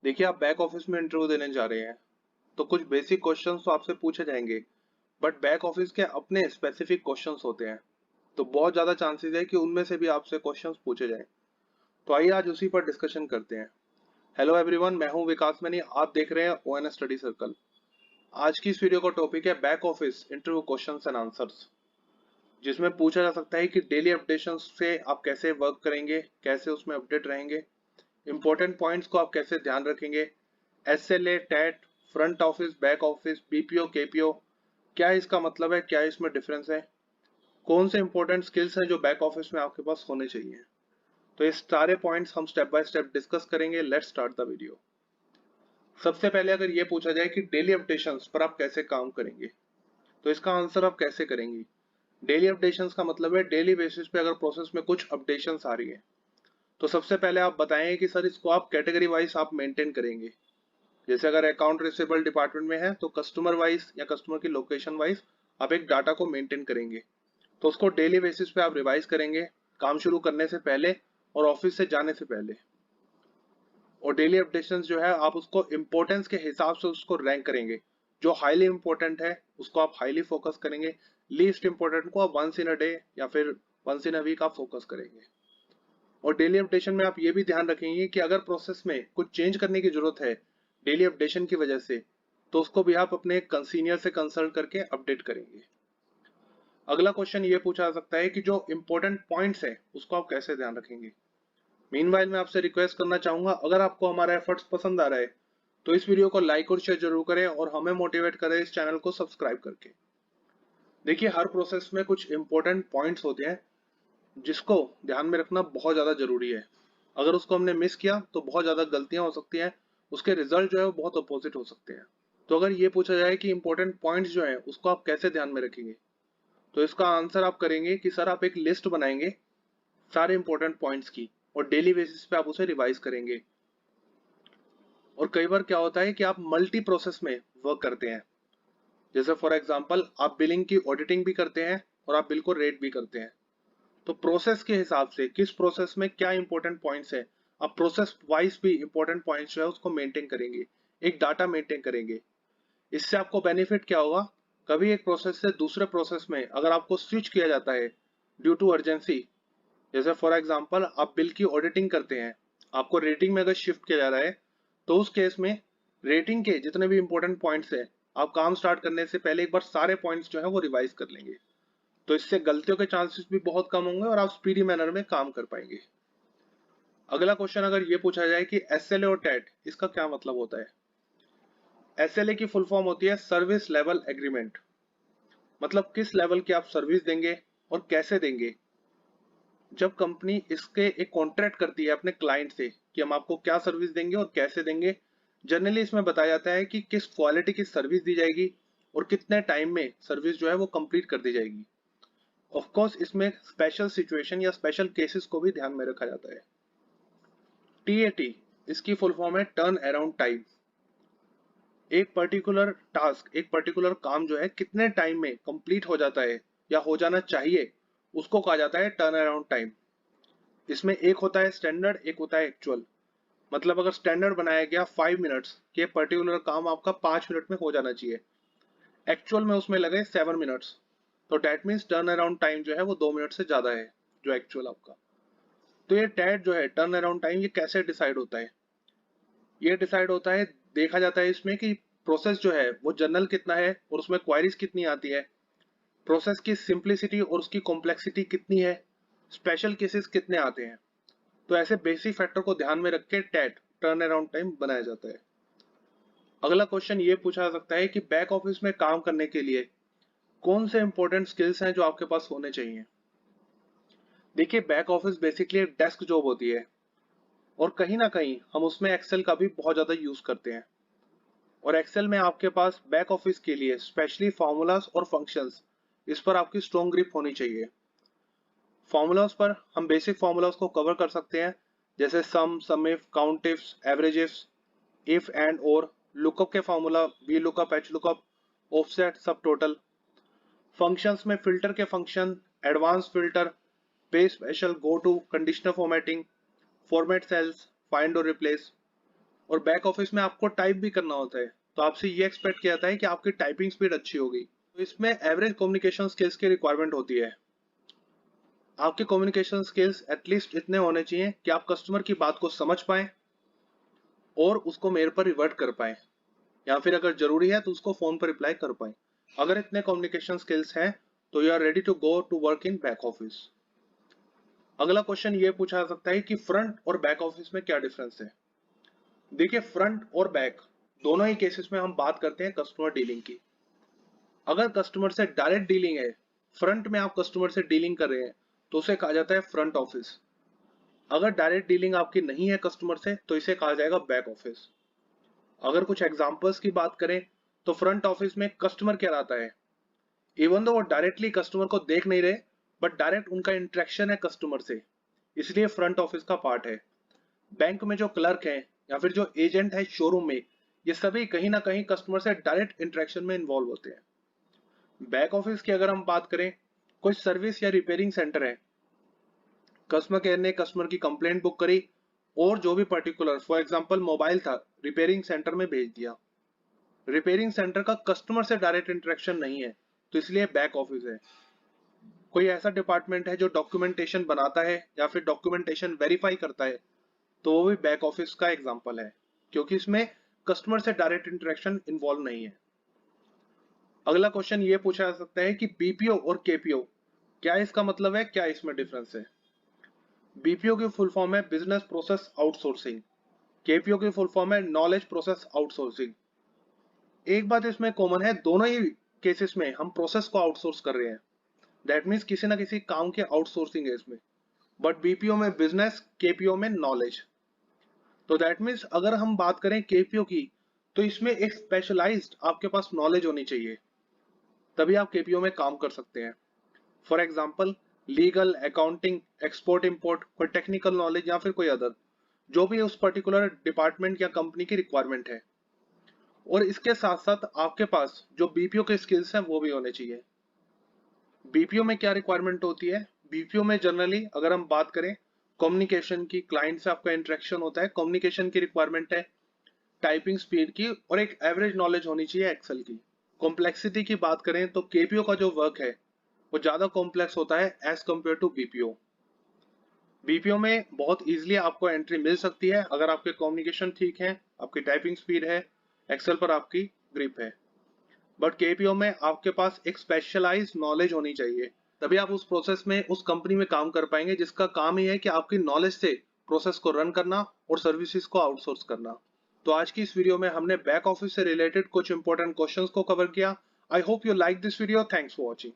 देखिए, आप back office में इंटरव्यू देने जा रहे हैं, तो कुछ बेसिक क्वेश्चंस तो आपसे पूछे जाएंगे। बट बैक ऑफिस के अपने स्पेसिफिक क्वेश्चंस होते हैं, तो बहुत ज़्यादा चांसेस है कि उनमें से भी आपसे क्वेश्चंस पूछे जाएं। तो आइए आज उसी पर डिस्कशन करते हैं। हेलो एवरीवन, मैं हूं विकास मैनी, आप देख रहे हैं ओएनएस स्टडी सर्कल। आज की इस वीडियो का टॉपिक है back office interview questions and answers, जिसमें पूछा जा सकता है कि डेली अपडेशंस से आप कैसे वर्क करेंगे, कैसे उसमें अपडेट रहेंगे, इंपॉर्टेंट पॉइंट्स को आप कैसे ध्यान रखेंगे, SLA, TAT, front office, back office, BPO, KPO, क्या इसका मतलब है, क्या इसमें डिफरेंस है, कौन से इंपॉर्टेंट स्किल्स हैं जो बैक ऑफिस में आपके पास होने चाहिए। तो ये सारे पॉइंट्स हम स्टेप बाय स्टेप डिस्कस करेंगे। Let's start the video. सबसे पहले अगर ये पूछा जाए कि डेली अपडेशंस पर आप कैसे काम करेंगे, तो इसका आंसर आप कैसे करेंगे। डेली अपडेशंस का मतलब है डेली बेसिस पे अगर प्रोसेस में कुछ अपडेशंस आ रही है, तो सबसे पहले आप बताएं कि सर इसको आप कैटेगरी वाइज आप मेंटेन करेंगे। जैसे अगर अकाउंट रिसीवेबल डिपार्टमेंट में है तो कस्टमर वाइज या कस्टमर की लोकेशन वाइज आप एक डाटा को मेंटेन करेंगे। तो उसको डेली बेसिस पे आप रिवाइज करेंगे, काम शुरू करने से पहले और ऑफिस से जाने से पहले। और डेली अपडेशन जो है आप उसको इम्पोर्टेंस के हिसाब से उसको रैंक करेंगे। जो हाईली इंपॉर्टेंट है उसको आप हाईली फोकस करेंगे, लीस्ट इंपॉर्टेंट को आप वंस इन अ डे या फिर वंस इन अ वीक आप फोकस करेंगे। और डेली अपडेशन में आप ये भी ध्यान रखेंगे कि अगर प्रोसेस में कुछ चेंज करने की जरूरत है डेली अपडेशन की वजह से, तो उसको भी आप अपने सीनियर से कंसल्ट करके अपडेट करेंगे। अगला क्वेश्चन ये पूछा जा सकता है कि जो इंपॉर्टेंट पॉइंट्स है उसको आप कैसे ध्यान रखेंगे। मीनवाइल मैं आपसे रिक्वेस्ट करना चाहूंगा, अगर आपको हमारा एफर्ट्स पसंद आ रहा है तो इस वीडियो को लाइक और शेयर जरूर करें और हमें मोटिवेट करें इस चैनल को सब्सक्राइब करके। देखिए, हर प्रोसेस में कुछ इंपॉर्टेंट पॉइंट्स होते हैं जिसको ध्यान में रखना बहुत ज्यादा जरूरी है। अगर उसको हमने मिस किया तो बहुत ज्यादा गलतियां हो सकती हैं, उसके रिजल्ट जो है वो बहुत अपोजिट हो सकते हैं। तो अगर ये पूछा जाए कि इंपॉर्टेंट पॉइंट्स जो है उसको आप कैसे ध्यान में रखेंगे, तो इसका आंसर आप करेंगे कि सर आप एक लिस्ट बनाएंगे सारे इंपॉर्टेंट पॉइंट्स की और डेली बेसिस पे आप उसे रिवाइज करेंगे। और कई बार क्या होता है कि आप मल्टी प्रोसेस में वर्क करते हैं। जैसे फॉर एग्जांपल आप बिलिंग की ऑडिटिंग भी करते हैं और आप बिल को रेट भी करते हैं। तो प्रोसेस के हिसाब से किस प्रोसेस में क्या इंपॉर्टेंट पॉइंट्स है, आप प्रोसेस वाइज भी इंपॉर्टेंट पॉइंट्स जो है उसको मेंटेन करेंगे, एक डाटा मेंटेन करेंगे। इससे आपको बेनिफिट क्या होगा, कभी एक प्रोसेस से दूसरे प्रोसेस में अगर आपको स्विच किया जाता है ड्यू टू अर्जेंसी, जैसे फॉर एग्जांपल आप बिल की ऑडिटिंग करते हैं, आपको रेटिंग में अगर शिफ्ट किया जा रहा है, तो उस केस में रेटिंग के जितने भी इंपॉर्टेंट पॉइंट्स है आप काम स्टार्ट करने से पहले एक बार सारे पॉइंट्स जो है वो रिवाइज कर लेंगे। तो इससे गलतियों के चांसेस भी बहुत कम होंगे और आप स्पीडी मैनर में काम कर पाएंगे। अगला क्वेश्चन अगर ये पूछा जाए कि एसएलए और टैट इसका क्या मतलब होता है। एसएलए की फुल फॉर्म होती है सर्विस लेवल एग्रीमेंट, मतलब किस लेवल की आप सर्विस देंगे और कैसे देंगे। जब कंपनी इसके एक कॉन्ट्रैक्ट करती है अपने क्लाइंट से कि हम आपको क्या सर्विस देंगे और कैसे देंगे, जनरली इसमें बताया जाता है कि किस क्वालिटी की सर्विस दी जाएगी और कितने टाइम में सर्विस जो है वो कंप्लीट कर दी जाएगी। ऑफ कोर्स इसमें स्पेशल सिचुएशन या स्पेशल केसेस को भी ध्यान में रखा जाता है। टीएटी इसकी फुल फॉर्म है टर्न अराउंड टाइम। एक पर्टिकुलर टास्क, एक पर्टिकुलर काम जो है कितने टाइम में कंप्लीट हो जाता है या हो जाना चाहिए, उसको कहा जाता है टर्न अराउंड टाइम। इसमें एक होता है स्टैंडर्ड, एक होता है एक्चुअल। मतलब अगर स्टैंडर्ड बनाया गया 5 मिनट्स कि पर्टिकुलर काम आपका 5 मिनट में हो जाना चाहिए, एक्चुअल में उसमें लगे 7 मिनट्स, तो that means turn around time जो है वो 2 मिनट से ज्यादा है जो एक्चुअल आपका। तो ये टैट जो है टर्न अराउंड टाइम, ये कैसे डिसाइड होता है। ये डिसाइड होता है, देखा जाता है इसमें कि प्रोसेस जो है वो जनरल कितना है और उसमें क्वायरीज कितनी आती है, प्रोसेस की सिंप्लिसिटी और उसकी कॉम्प्लेक्सिटी कितनी है, स्पेशल केसेस कितने आते हैं। तो ऐसे बेसिक फैक्टर को ध्यान में रख के टैट टर्न अराउंड टाइम बनाया जाता है। अगला क्वेश्चन ये पूछा जा सकता है कि बैक ऑफिस में काम करने के लिए कौन से इंपॉर्टेंट स्किल्स हैं जो आपके पास होने चाहिए। देखिए, बैक ऑफिस बेसिकली एक डेस्क जॉब होती है और कहीं ना कहीं हम उसमें एक्सेल का भी बहुत ज्यादा यूज करते हैं। और एक्सेल में आपके पास बैक ऑफिस के लिए स्पेशली फॉर्मूलाज और फंक्शंस, इस पर आपकी स्ट्रॉन्ग ग्रिप होनी चाहिए। फॉर्मूलाज पर हम बेसिक फॉर्मूलाज को कवर कर सकते हैं, जैसे sum, sum if, count ifs, average ifs, if and और, लुकअप के formula V lookup, H lookup, offset, subtotal. Functions में फिल्टर के फंक्शन, एडवांस फिल्टर, पे special, go to, conditional formatting, format cells, find और replace. और back office में आपको type भी करना होता है, तो आपसे ये एक्सपेक्ट किया जाता है कि आपकी टाइपिंग स्पीड अच्छी होगी। तो इसमें एवरेज कम्युनिकेशन स्किल्स की रिक्वायरमेंट होती है। आपके कम्युनिकेशन स्किल्स एटलीस्ट इतने होने चाहिए कि आप कस्टमर की बात को समझ पाए और उसको मेल पर रिवर्ट कर पाए, या फिर अगर जरूरी है तो उसको फोन पर रिप्लाई कर पाए। अगर इतने कम्युनिकेशन स्किल्स हैं तो you are ready to go to work in back office. अगला क्वेश्चन ये पूछा जा सकता है कि फ्रंट और बैक ऑफिस में क्या डिफरेंस है। देखिए, फ्रंट और बैक दोनों ही केसेस में हम बात करते हैं कस्टमर डीलिंग की। अगर कस्टमर से डायरेक्ट डीलिंग है, फ्रंट में आप कस्टमर से डीलिंग कर रहे हैं, तो उसे कहा जाता है फ्रंट ऑफिस। अगर डायरेक्ट डीलिंग आपकी नहीं है कस्टमर से, तो इसे कहा जाएगा बैक ऑफिस। अगर कुछ एग्जांपल्स की बात करें तो फ्रंट ऑफिस में कस्टमर केयर आता है। इवन दो वो डायरेक्टली कस्टमर को देख नहीं रहे, बट डायरेक्ट उनका इंटरेक्शन है कस्टमर से, इसलिए फ्रंट ऑफिस का पार्ट है। बैंक में जो क्लर्क है या फिर जो एजेंट है शोरूम में, ये सभी कहीं ना कहीं कस्टमर से डायरेक्ट इंटरेक्शन में इन्वॉल्व होते हैं। बैक ऑफिस की अगर हम बात करें, कोई सर्विस या रिपेयरिंग सेंटर है, कस्टमर केयर ने कस्टमर की कंप्लेंट बुक करी और जो भी पर्टिकुलर, फॉर एग्जांपल मोबाइल था, रिपेयरिंग सेंटर में भेज दिया। रिपेयरिंग सेंटर का कस्टमर से डायरेक्ट इंटरेक्शन नहीं है, तो इसलिए बैक ऑफिस है। कोई ऐसा डिपार्टमेंट है जो डॉक्यूमेंटेशन बनाता है या फिर डॉक्यूमेंटेशन वेरीफाई करता है, तो वो भी बैक ऑफिस का एग्जांपल है, क्योंकि इसमें कस्टमर से डायरेक्ट इंटरेक्शन इन्वॉल्व नहीं है। अगला क्वेश्चन ये पूछा जा सकता है कि बीपीओ और केपीओ क्या इसका मतलब है, क्या इसमें डिफरेंस है। बीपीओ की फुल फॉर्म है बिजनेस प्रोसेस आउटसोर्सिंग, केपीओ की फुल फॉर्म है नॉलेज प्रोसेस आउटसोर्सिंग। एक बात इसमें कॉमन है, दोनों ही केसेस में हम प्रोसेस को आउटसोर्स कर रहे हैं। दैट मीन्स किसी ना किसी काम के आउटसोर्सिंग है इसमें। बट बीपीओ में बिजनेस, केपीओ में नॉलेज। तो दैट मीन्स अगर हम बात करें केपीओ की, तो इसमें एक स्पेशलाइज्ड आपके पास नॉलेज होनी चाहिए, तभी आप केपीओ में काम कर सकते हैं। For example legal, accounting, export import, कोई टेक्निकल नॉलेज या फिर कोई अदर, जो भी उस पर्टिकुलर डिपार्टमेंट या कंपनी की रिक्वायरमेंट है। और इसके साथ साथ आपके पास जो बीपीओ के स्किल्स हैं वो भी होने चाहिए। बीपीओ में क्या रिक्वायरमेंट होती है, बीपीओ में जनरली अगर हम बात करें कम्युनिकेशन की, क्लाइंट से आपका इंटरेक्शन होता है, कम्युनिकेशन की रिक्वायरमेंट है, टाइपिंग स्पीड की, और एक एवरेज नॉलेज होनी चाहिए एक्सेल की। कॉम्प्लेक्सिटी की बात करें तो केपीओ का जो वर्क है वो ज्यादा कॉम्प्लेक्स होता है as compared to BPO. BPO में बहुत इजीली आपको एंट्री मिल सकती है अगर आपके कम्युनिकेशन ठीक है, आपकी टाइपिंग स्पीड है, एक्सेल पर आपकी ग्रिप है। बट केपीओ में आपके पास एक स्पेशलाइज्ड नॉलेज होनी चाहिए, तभी आप उस प्रोसेस में, उस कंपनी में काम कर पाएंगे जिसका काम ही है कि आपकी नॉलेज से प्रोसेस को रन करना और सर्विसेज को आउटसोर्स करना। तो आज की इस वीडियो में हमने बैक ऑफिस से रिलेटेड कुछ इंपॉर्टेंट क्वेश्चंस को कवर किया। I hope you like this video. Thanks for watching.